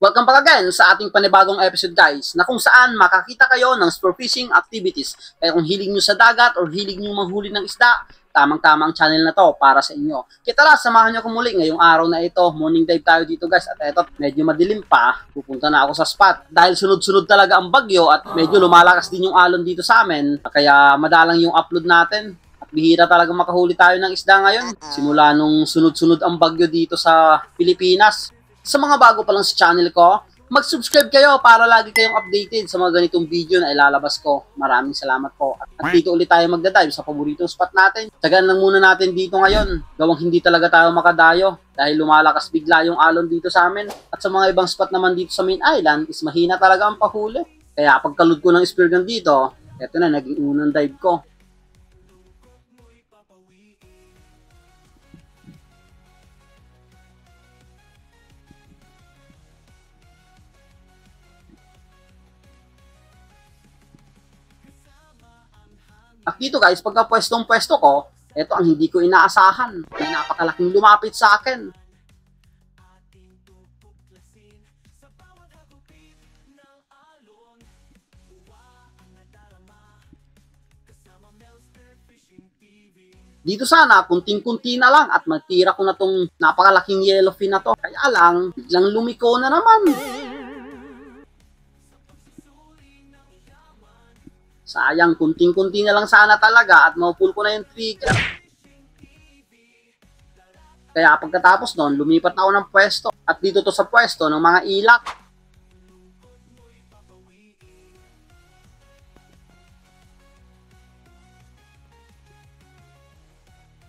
Welcome back again sa ating panibagong episode guys, na kung saan makakita kayo ng spearfishing activities. Kaya kung hilig nyo sa dagat or hilig nyo manghuli ng isda, tamang-tamang channel na to para sa inyo. Kaya tara, samahan nyo ko muli ngayong araw na ito. Morning dive tayo dito guys, at eto, medyo madilim pa. Pupunta na ako sa spot. Dahil sunod-sunod talaga ang bagyo at medyo lumalakas din yung alon dito sa amin. Kaya madalang yung upload natin. At bihira talaga makahuli tayo ng isda ngayon. Simula nung sunod-sunod ang bagyo dito sa Pilipinas. Sa mga bago pa lang sa channel ko, mag-subscribe kayo para lagi kayong updated sa mga ganitong video na ilalabas ko. Maraming salamat po. At dito ulit tayo magdadive sa paboritong spot natin. Tsagaan lang muna natin dito ngayon. Gawang hindi talaga tayo makadayo dahil lumalakas bigla yung alon dito sa amin. At sa mga ibang spot naman dito sa main island is mahina talaga ang pahuli. Kaya pagkalud ko ng spear gun dito, eto na, naging unang dive ko. At dito guys, pagka pwesto ko, ito ang hindi ko inaasahan. May napakalaking lumapit sa akin. Dito sana, kunting-kunti na lang at magtira ko na tong napakalaking yellowfin na to. Kaya lang, biglang lumiko na naman. Sayang, kunting-kunti na lang sana talaga at maupul ko na yung trigger. Kaya pagkatapos nun, lumipat ako ng pwesto. At dito to sa pwesto ng mga ilak.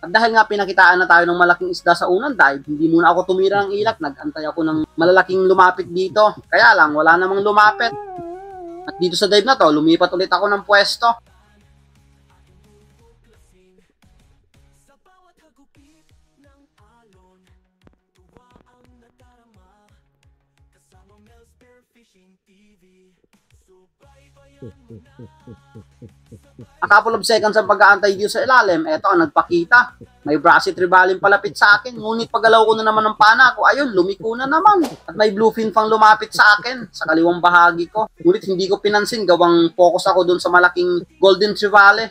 At dahil nga pinakitaan na tayo ng malaking isda sa unang dive, hindi muna ako tumira ng ilak. Nag-antay ako ng malalaking lumapit dito. Kaya lang, wala namang lumapit. At dito sa dive na to, lumipat ulit ako ng pwesto. A couple of seconds ang pag-aantay dito sa ilalim, eto ang nagpakita. May brassy tribalin palapit sa akin, ngunit paggalaw ko na naman ng pana ko, ayun, lumiko na naman. At may bluefin pang lumapit sa akin, sa kaliwang bahagi ko. Ngunit hindi ko pinansin, gawang focus ako dun sa malaking golden trevally.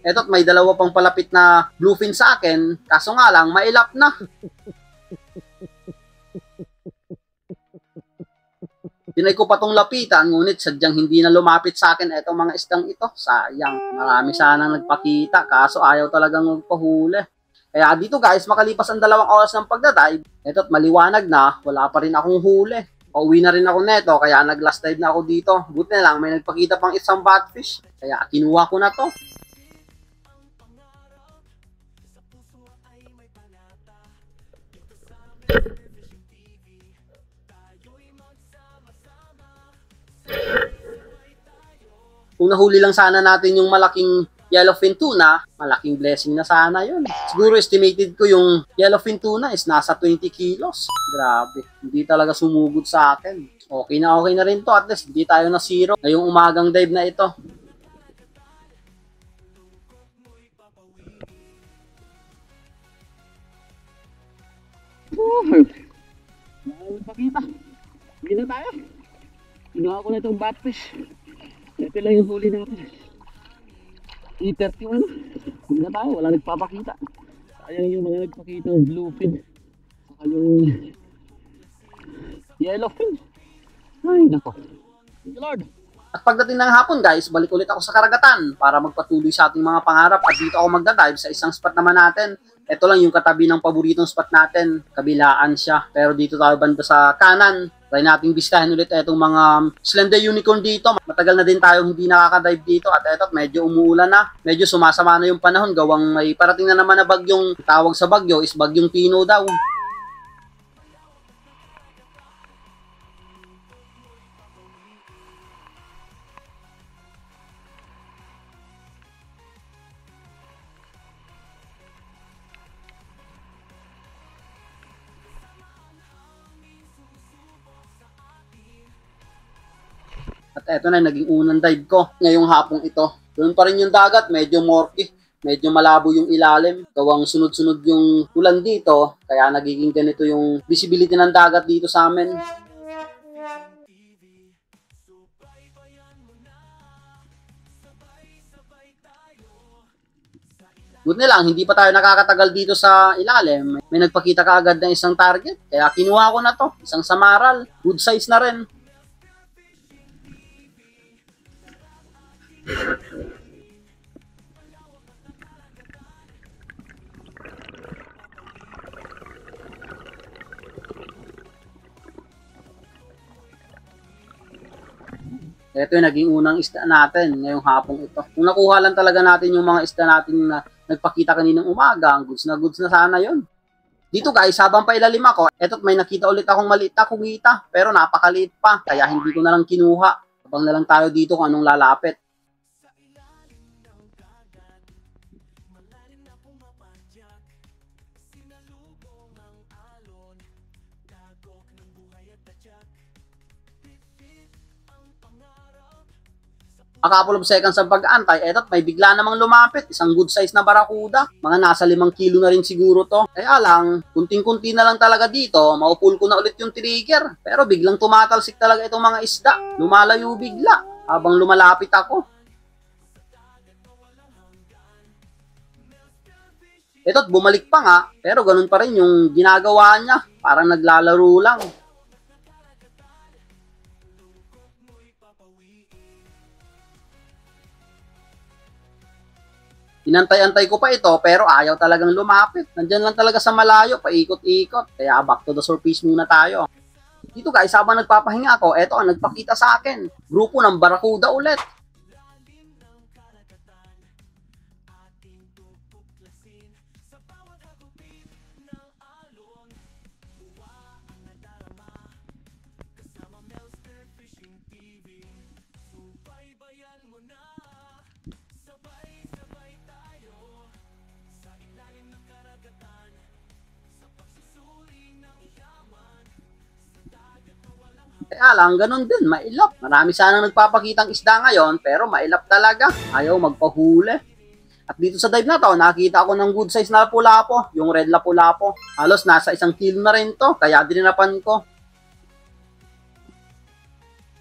Eto't may dalawa pang palapit na bluefin sa akin, kaso nga lang, mailap na. Tinay ko pa tong lapitan, ngunit sadyang hindi na lumapit sa akin etong mga isdang ito. Sayang, marami sanang nagpakita, kaso ayaw talagang magpahuli. Kaya dito guys, makalipas ang 2 oras ng pagdadive, eto't maliwanag na, wala pa rin akong huli. Pauwi na rin ako neto, kaya nag-last dive na ako dito. Buti na lang, may nagpakita pang isang batfish, kaya kinuha ko na to. Kung nahuli lang sana natin yung malaking yellowfin tuna, malaking blessing na sana yun. Siguro estimated ko yung yellowfin tuna is nasa 20 kilos. Grabe, hindi talaga sumugod sa akin. Okay na rin to, at least hindi tayo na zero ngayong umagang dive na ito. Pakita. Hindi na tayo. Ginawa ko na itong batfish. Ito lang yung huli natin. E31. Hindi na tayo. Wala nagpapakita. Sayang yung mga nagpakita ng bluefin. Saka yung yellowfin. Ay, nako. Thank you, Lord. At pagdating ng hapon guys, balik ulit ako sa karagatan para magpatuloy sa ating mga pangarap. At dito ako magdadive sa isang spot naman natin. Ito lang yung katabi ng paboritong spot natin. Kabilaan siya. Pero dito tayo banda sa kanan. Try nating bistahin ulit itong mga slender unicorn dito. Matagal na din tayong hindi nakaka-dive dito at eto medyo umuulan na. Medyo sumasama na yung panahon gawang may parating na naman na bagyong tawag sa bagyo is bagyong Tino daw. At eto na, naging unang dive ko ngayong hapong ito. Doon pa rin yung dagat, medyo murky. Medyo malabo yung ilalim. Gawang sunod-sunod yung ulan dito. Kaya nagiging ganito yung visibility ng dagat dito sa amin. Good na lang, hindi pa tayo nakakatagal dito sa ilalim. May nagpakita ka agad ng isang target. Kaya kinuha ko na to. Isang samaral. Good size na rin. Ito yung naging unang isda natin ngayong hapong ito. Kung nakuha lang talaga natin yung mga isda natin na nagpakita kaninang umaga, ang goods na sana yon. Dito guys, habang pailalim ako, eto't may nakita ulit akong maliit na kugita, pero napakaliit pa, kaya hindi ko na lang kinuha. Abang na lang tayo dito kung anong lalapit. A couple of seconds ang pag-aantay, etot may bigla namang lumapit, isang good size na barakuda. Mga nasa 5 kilo na rin siguro to. Kaya lang, kunting-kunti na lang talaga dito, maupul ko na ulit yung trigger. Pero biglang tumatalsik talaga itong mga isda. Lumalayo bigla habang lumalapit ako. Eto't bumalik pa nga, pero ganun pa rin yung ginagawa niya. Parang naglalaro lang. Inantay-antay ko pa ito pero ayaw talagang lumapit. Nandyan lang talaga sa malayo, paikot-ikot. Kaya back to the surface muna tayo. Dito guys, habang nagpapahinga ako, eto ang nagpakita sa akin. Grupo ng barakuda ulit. Kaya lang, ganun din, mailap. Marami sanang nagpapakitang isda ngayon, pero mailap talaga. Ayaw magpahuli. At dito sa dive na to, nakita ako ng good size na lapu-lapo, yung red lapu-lapo. Halos nasa 1 kilo na rin to, kaya dininapan ko.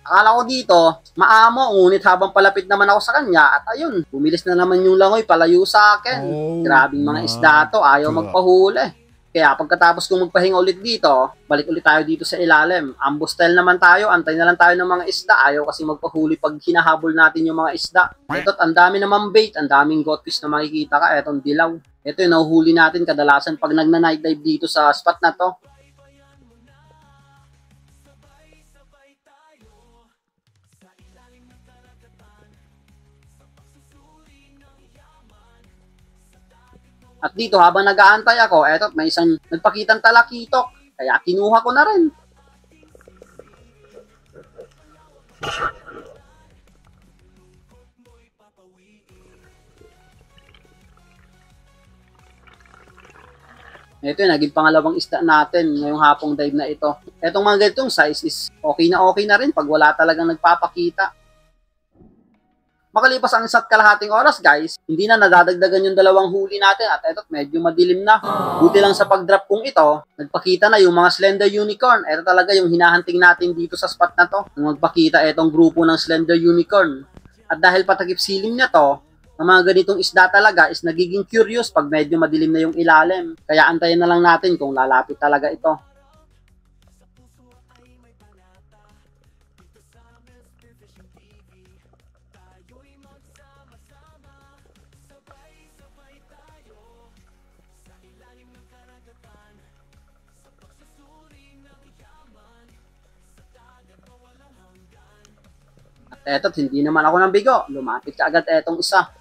Akala ko dito, maamo, ngunit habang palapit naman ako sa kanya, at ayun, bumilis na naman yung langoy palayo sa akin. Grabing mga isda to, ayaw magpahuli. Kaya pagkatapos kong magpahinga ulit dito, balik ulit tayo dito sa ilalim. Ambush style naman tayo, antay na lang tayo ng mga isda. Ayaw kasi magpahuli pag hinahabol natin yung mga isda. Ito't ang dami namang bait, ang daming goldfish na makikita ka. Etong dilaw. Ito yung nahuhuli natin kadalasan pag nagna-night dive dito sa spot na to. At dito habang nag-aantay ako, eto may isang nagpakitang talakitok. Kaya kinuha ko na rin. Ito yung naging pangalawang isda natin ngayong hapong dive na ito. Etong mga ganitong size is okay na rin pag wala talagang nagpapakita. Makalipas ang 1 kalahating oras guys, hindi na nadadagdagan yung 2 huli natin at eto medyo madilim na. Buti lang sa pag-drop kong ito, nagpakita na yung mga slender unicorn. Ito talaga yung hinahunting natin dito sa spot na to. Nung magpakita itong grupo ng slender unicorn. At dahil patakip siling na to, ang mga ganitong isda talaga is nagiging curious pag medyo madilim na yung ilalim. Kaya antayin na lang natin kung lalapit talaga ito. Eto't hindi naman ako ng bigo. Lumapit ka agad etong isa.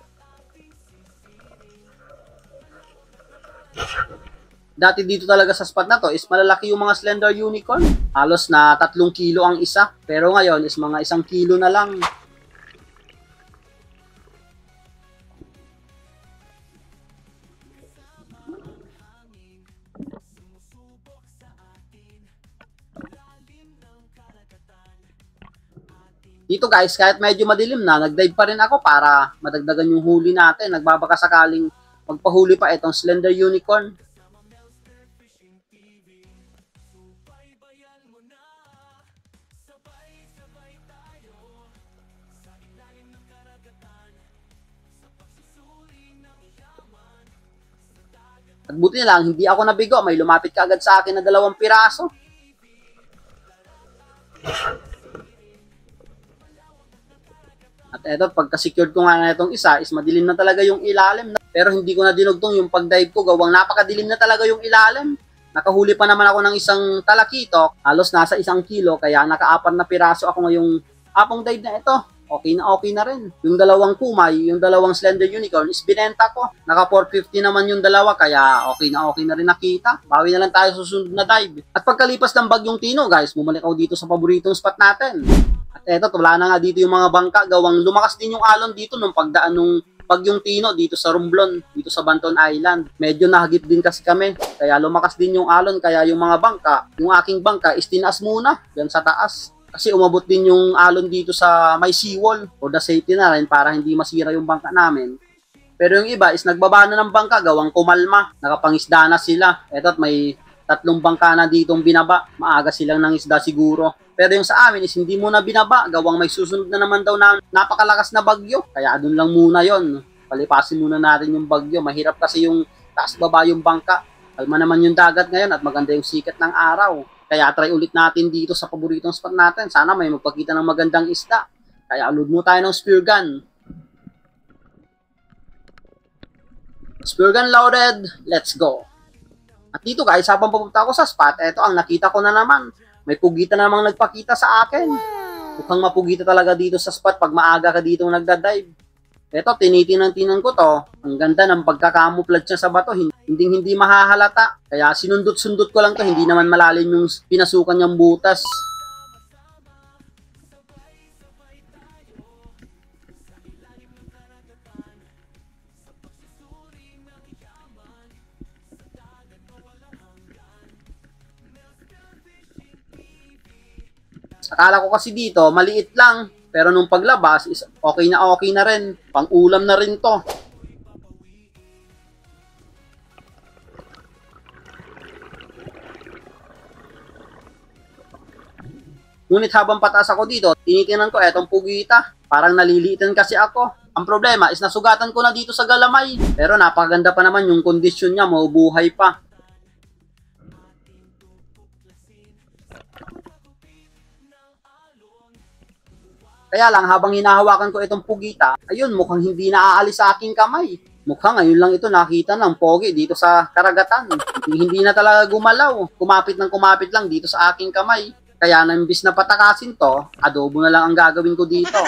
Dati dito talaga sa spot na to is malalaki yung mga slender unicorn. Halos na 3 kilo ang isa. Pero ngayon is mga 1 kilo na lang. Dito guys, kahit medyo madilim na, nag-dive pa rin ako para madagdagan yung huli natin. Nagbabaka sakaling magpahuli pa itong slender unicorn. At buti na lang, hindi ako nabigo. May lumapit ka agad sa akin na 2 piraso. At eto, pagka-secured ko nga na itong isa, is madilim na talaga yung ilalim. Pero hindi ko na dinugtong yung pag-dive ko. Gawang napakadilim na talaga yung ilalim. Nakahuli pa naman ako ng isang talakitok. Halos nasa 1 kilo. Kaya naka-4 na piraso ako ngayong apong dive na ito. Okay na rin. Yung 2 kumay, yung 2 slender unicorn is binenta ko. Naka 450 naman yung 2, kaya okay na rin nakita. Bawi na lang tayo sa susunod na dive. At pagkalipas ng bagyong Tino, guys, bumalik ako dito sa paboritong spot natin. At eto, wala na nga dito yung mga bangka. Gawang lumakas din yung alon dito nung pagdaan nung bagyong Tino dito sa Romblon, dito sa Banton Island. Medyo nahagip din kasi kami. Kaya lumakas din yung alon, kaya yung mga bangka, yung aking bangka is tinaas muna dyan sa taas. Kasi umabot din yung alon dito sa may seawall for the safety na rin para hindi masira yung bangka namin. Pero yung iba is nagbaba na ng bangka, gawang kumalma. Nakapangisda na sila. Eto't may 3 bangka na ditong binaba. Maaga silang nang isda siguro. Pero yung sa amin is hindi muna binaba. Gawang may susunod na naman daw na napakalakas na bagyo. Kaya doon lang muna yon. Palipasin muna natin yung bagyo. Mahirap kasi yung taas baba yung bangka. Kalma naman yung dagat ngayon at maganda yung sikat ng araw. Kaya try ulit natin dito sa paboritong spot natin. Sana may magpakita ng magandang isda. Kaya load mo tayo ng spear gun. Spear gun loaded. Let's go. At dito guys, habang papunta ako sa spot, eto ang nakita ko na naman. May pugita na namang nagpakita sa akin. Mukhang mapugita talaga dito sa spot pag maaga ka dito nagda-dive. Eto, tinitinan ko to. Ang ganda ng pagkakamuflage niya sa bato. Hindi mahahalata. Kaya sinundot-sundot ko lang to. Hindi naman malalim yung pinasukan niyang butas. Akala ko kasi dito, maliit lang. Pero nung paglabas, is okay na rin. Pang-ulam na rin to. Ngunit habang pataas ako dito, tinitingnan ko etong pugita. Parang naliliitan kasi ako. Ang problema is nasugatan ko na dito sa galamay. Pero napakaganda pa naman yung kondisyon niya, mabubuhay pa. Kaya lang, habang hinahawakan ko itong pugita, ayun, mukhang hindi naaalis sa aking kamay. Mukhang ngayon lang ito nakita ng pogi dito sa karagatan. Hindi na talaga gumalaw. Kumapit lang dito sa aking kamay. Kaya nambis na patakasin to, adobo na lang ang gagawin ko dito.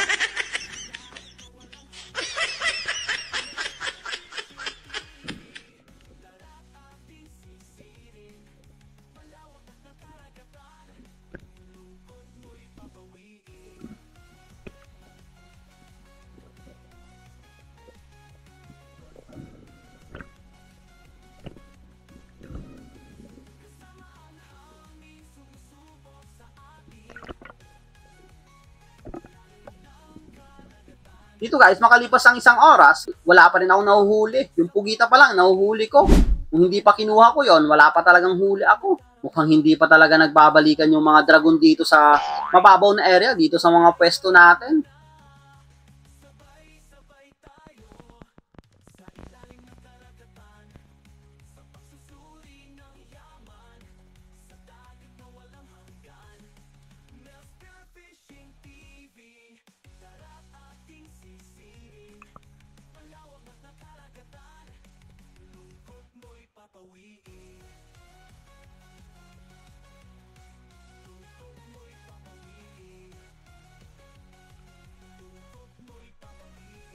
Dito guys, makalipas ang 1 oras, wala pa rin ako nahuhuli. Yung pugita pa lang, nahuhuli ko. Kung hindi pa kinuha ko yon, wala pa talagang huli ako. Mukhang hindi pa talaga nagbabalikan yung mga dragon dito sa mababaw na area, dito sa mga pwesto natin.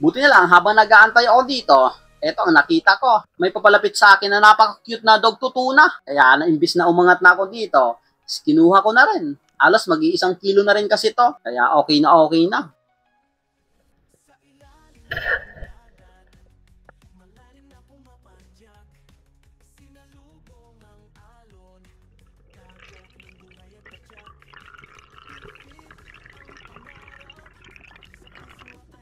Buti na lang, habang nag-aantay ako dito, eto ang nakita ko. May papalapit sa akin na napaka-cute na dog tutuna. Kaya imbis na umangat na ako dito, kinuha ko na rin. Alas mag-iisang kilo na rin kasi to. Kaya okay na okay na.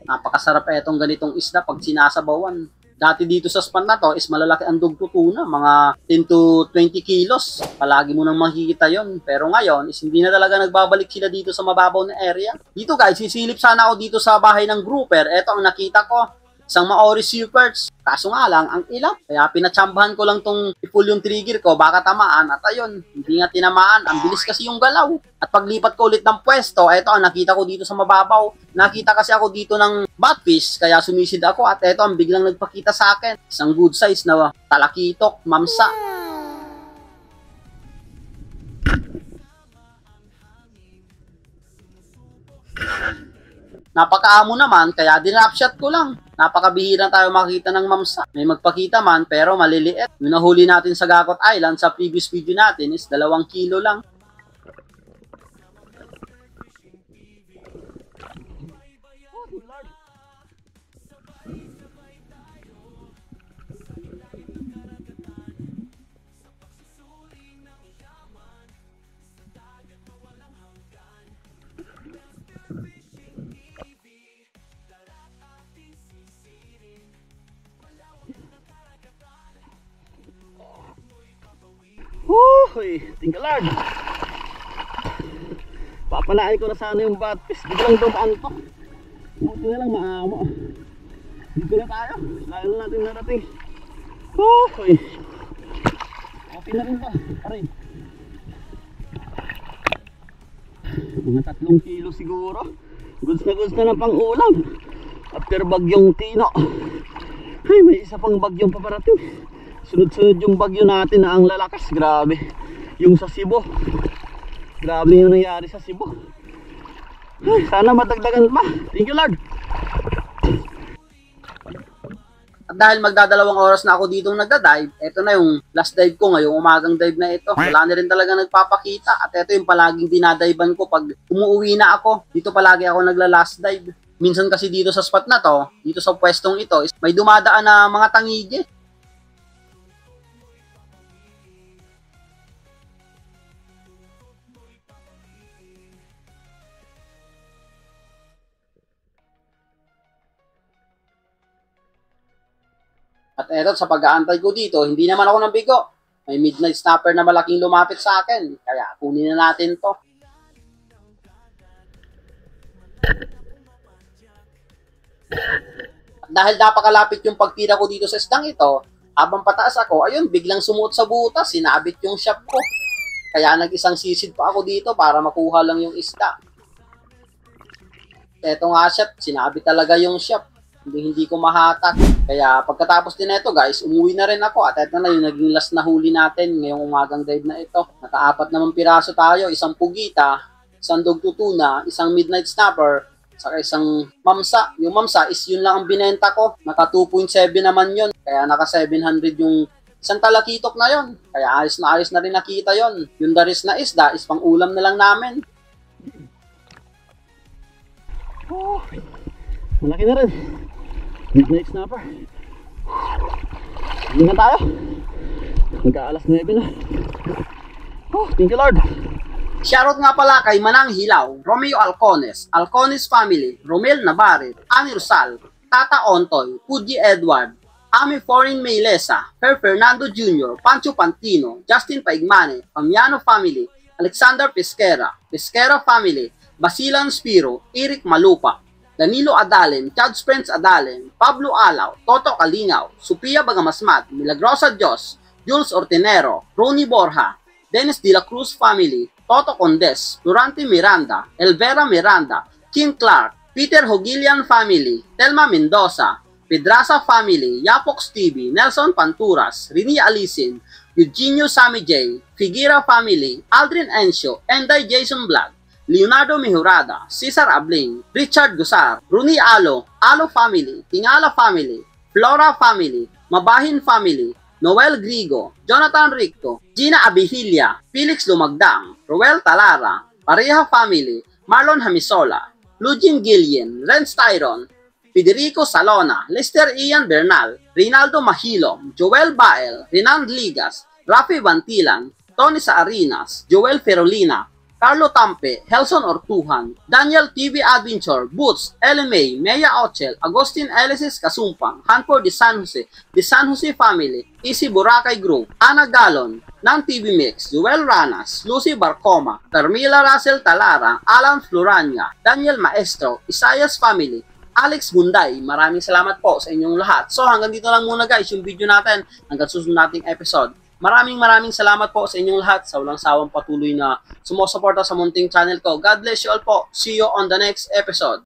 Napakasarap etong ganitong isda pag sinasabawan. Dati dito sa span na to is malalaki ang dog tutuna, mga 10 to 20 kilos. Palagi mo nang makikita yon. Pero ngayon is hindi na talaga nagbabalik sila dito sa mababaw na area. Dito guys, sisilip sana ako dito sa bahay ng grouper. Eto ang nakita ko, isang Maori Sheepherds. Kaso nga lang, ang ilap. Kaya pinatsambahan ko lang tong i-pull yung trigger ko, baka tamaan. At ayun, hindi nga tinamaan. Ang bilis kasi yung galaw. At paglipat ko ulit ng pwesto, eto ang nakita ko dito sa mababaw. Nakita kasi ako dito ng batfish, kaya sumisid ako. At eto ang biglang nagpakita sa akin. Isang good size na talakitok, mamsa. Napakaamo naman, kaya dinrapshot ko lang. Napakabihira tayo makita ng mamsa. May magpakita man, pero maliliit. Yung nahuli natin sa Gakot Island sa previous video natin is 2 kilo lang. Uy, tinggalad. Papanain ko na sana yung batfish. Biglang dumaan to. Buti na lang maamo. Dito na tayo. Lalo natin narating. Uy. Okay na rin ba? Aray. Mga 3 kilo siguro. Goods na ng pang-ulam. After bagyong Tino. Ay, may isa pang bagyong paparating. Sunod-sunod yung bagyo natin na ang lalakas. Grabe. Yung sa Cebu. Grabe yung nangyari sa Cebu. Ay, sana madagdagan pa. Thank you Lord. At dahil magdadalawang oras na ako dito nagda-dive, eto na yung last dive ko ngayong umagang dive na ito. Wala na rin talaga nagpapakita. At eto yung palaging dinadivean ko pag umuwi na ako. Dito palagi ako nagla-last dive. Minsan kasi dito sa spot na to, dito sa pwestong ito, may dumadaan na mga tangige. At eto, sa pag-aantay ko dito, hindi naman ako nabigo. May midnight snapper na malaking lumapit sa akin. Kaya kunin na natin to. At dahil napakalapit yung pagtira ko dito sa isdang ito, habang pataas ako, ayun, biglang sumuot sa butas, sinabit yung shop ko. Kaya nag-isang sisid pa ako dito para makuha lang yung isda. Eto nga shop, sinabit talaga yung shop. Hindi ko mahatak. Kaya pagkatapos din ito guys, umuwi na rin ako. At ito na yung naging last na huli natin ngayong umagang dive na ito. Naka-4 naman piraso tayo. Isang pugita, isang dog tutuna, isang midnight snapper, saka isang mamsa. Yung mamsa is yun lang ang binenta ko. Naka 2.7 naman yun. Kaya naka 700 yung isang talakitok na yun. Kaya ayos na rin nakita yun. Yung daris na isda is pang ulam na lang namin. Oh, malaki na rin. Midnight snapper. Hindi na tayo. Magka-alas 9 na. Oh, thank you Lord. Shoutout nga pala kay Manang Hilaw, Romeo Alcones, Alcones Family, Romel Navarre, Ani Rosal, Tata Ontoy, Pudji Edward, Ami Foreign Maylesa, Per Fernando Jr., Pancho Pantino, Justin Paigmane, Pamiano Family, Alexander Pesquera, Pesquera Family, Basilan Spiro, Eric Malupa, Danilo Adalen, Chad Spence Adalen, Pablo Alaw, Toto Kalingaw, Sophia Bagamasmat, Milagrosa Dios, Jules Ortinero, Ronnie Borja, Dennis De La Cruz Family, Toto Condes, Durante Miranda, Elvera Miranda, Kim Clark, Peter Hogilian Family, Telma Mendoza, Pedraza Family, Yapox TV, Nelson Panturas, Rini Alisin, Eugenio Sammy J, Figuera Family, Aldrin Encio, Enday Jason Vlog, Leonardo Mejorada, Cesar Abling, Richard Gusar, Runi Alo, Alo Family, Tingala Family, Flora Family, Mabahin Family, Noel Grigo, Jonathan Ricto, Gina Abihilia, Felix Lumagdang, Roel Talara, Pareha Family, Marlon Hamisola, Lugin Gillian, Renz Tyron, Federico Salona, Lester Ian Bernal, Rinaldo Mahilom, Joel Bael, Renan Ligas, Rafi Bantilan, Tony Saarinas, Joel Ferolina, Carlo Tampe, Helson Ortuhan, Daniel TV Adventure, Boots, Ellen May, Mea Ochel, Agustin Elisis Kasumpang, Hanford de San Jose Family, Easy Boracay Group, Ana Galon, Nang TV Mix, Joel Ranas, Lucy Barcoma, Carmila Russell Talara, Alan Florania, Daniel Maestro, Isayas Family, Alex Bunday, maraming salamat po sa inyong lahat. So hanggang dito lang muna guys yung video natin hanggang susunod nating episode. Maraming salamat po sa inyong lahat sa walang sawang patuloy na sumusuporta sa munting channel ko. God bless you all po. See you on the next episode.